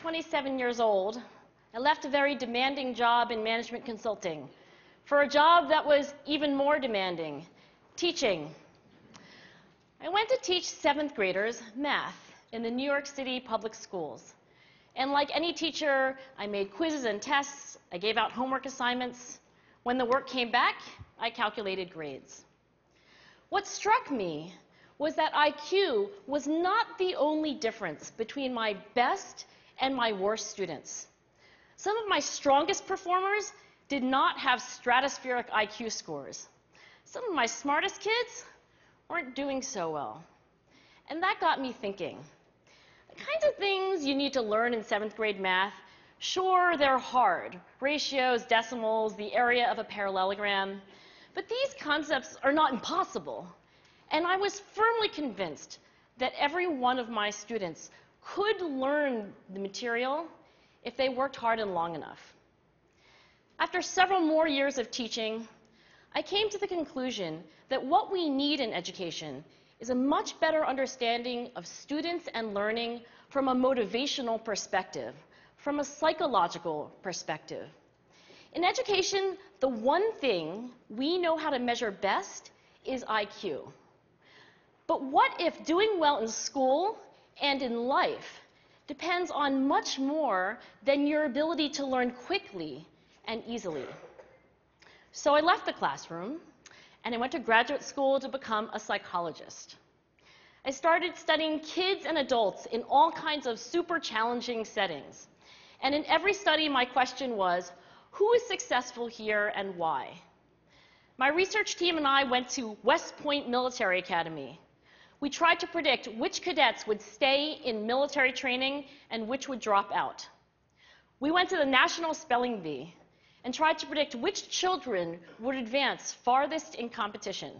27 years old, I left a very demanding job in management consulting for a job that was even more demanding, teaching. I went to teach 7th graders math in the New York City public schools. And like any teacher, I made quizzes and tests, I gave out homework assignments. When the work came back, I calculated grades. What struck me was that IQ was not the only difference between my best and my worst students. Some of my strongest performers did not have stratospheric IQ scores. Some of my smartest kids weren't doing so well. And that got me thinking. The kinds of things you need to learn in 7th grade math, sure, they're hard. Ratios, decimals, the area of a parallelogram. But these concepts are not impossible. And I was firmly convinced that every one of my students could learn the material if they worked hard and long enough. After several more years of teaching, I came to the conclusion that what we need in education is a much better understanding of students and learning from a motivational perspective, from a psychological perspective. In education, the one thing we know how to measure best is IQ. But what if doing well in school and in life depends on much more than your ability to learn quickly and easily? So I left the classroom and I went to graduate school to become a psychologist. I started studying kids and adults in all kinds of super challenging settings. And in every study, my question was, who is successful here and why? My research team and I went to West Point Military Academy. We tried to predict which cadets would stay in military training and which would drop out. We went to the National Spelling Bee and tried to predict which children would advance farthest in competition.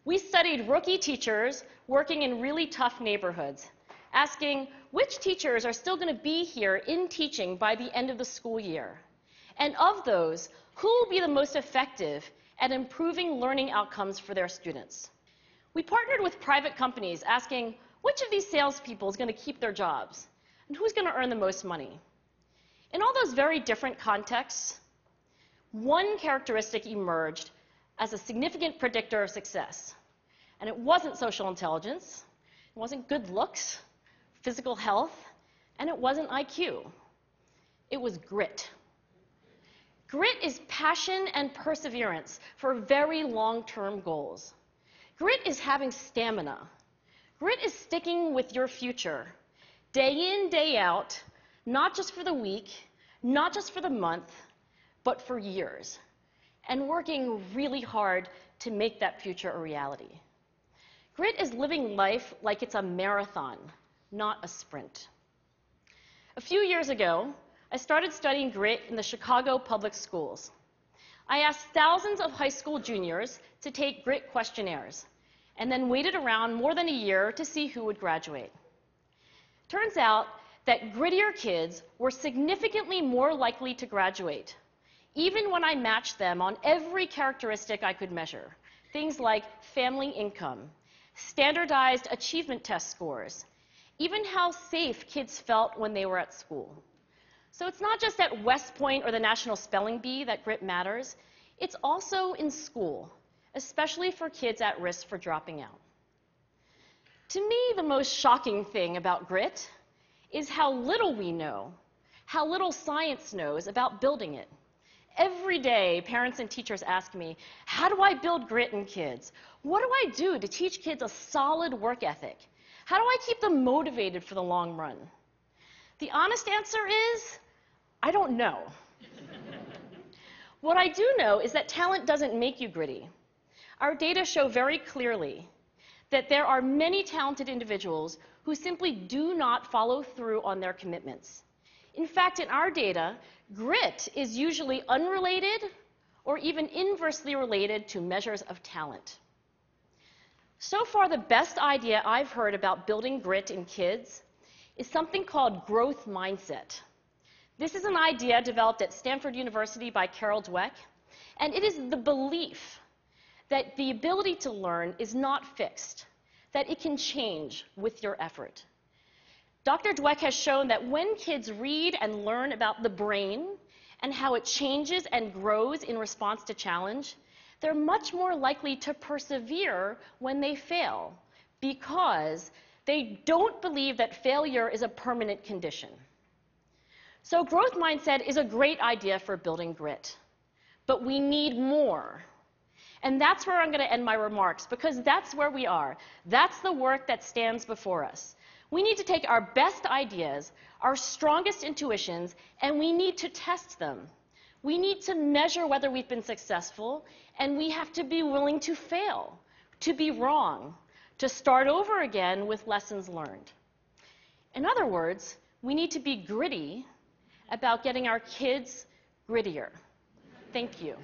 We studied rookie teachers working in really tough neighborhoods, asking which teachers are still going to be here in teaching by the end of the school year. And of those, who will be the most effective at improving learning outcomes for their students? We partnered with private companies, asking which of these salespeople is going to keep their jobs and who's going to earn the most money. In all those very different contexts, one characteristic emerged as a significant predictor of success. And it wasn't social intelligence, it wasn't good looks, physical health, and it wasn't IQ. It was grit. Grit is passion and perseverance for very long-term goals. Grit is having stamina. Grit is sticking with your future, day in, day out, not just for the week, not just for the month, but for years, and working really hard to make that future a reality. Grit is living life like it's a marathon, not a sprint. A few years ago, I started studying grit in the Chicago public schools. I asked thousands of high school juniors to take grit questionnaires, and then waited around more than a year to see who would graduate. Turns out that grittier kids were significantly more likely to graduate, even when I matched them on every characteristic I could measure, things like family income, standardized achievement test scores, even how safe kids felt when they were at school. So it's not just at West Point or the National Spelling Bee that grit matters, it's also in school, especially for kids at risk for dropping out. To me, the most shocking thing about grit is how little we know, how little science knows about building it. Every day, parents and teachers ask me, how do I build grit in kids? What do I do to teach kids a solid work ethic? How do I keep them motivated for the long run? The honest answer is, I don't know. What I do know is that talent doesn't make you gritty. Our data show very clearly that there are many talented individuals who simply do not follow through on their commitments. In fact, in our data, grit is usually unrelated or even inversely related to measures of talent. So far, the best idea I've heard about building grit in kids is something called growth mindset. This is an idea developed at Stanford University by Carol Dweck, and it is the belief that the ability to learn is not fixed, that it can change with your effort. Dr. Dweck has shown that when kids read and learn about the brain and how it changes and grows in response to challenge, they're much more likely to persevere when they fail because they don't believe that failure is a permanent condition. So growth mindset is a great idea for building grit, but we need more. And that's where I'm going to end my remarks, because that's where we are. That's the work that stands before us. We need to take our best ideas, our strongest intuitions, and we need to test them. We need to measure whether we've been successful, and we have to be willing to fail, to be wrong, to start over again with lessons learned. In other words, we need to be gritty about getting our kids grittier. Thank you.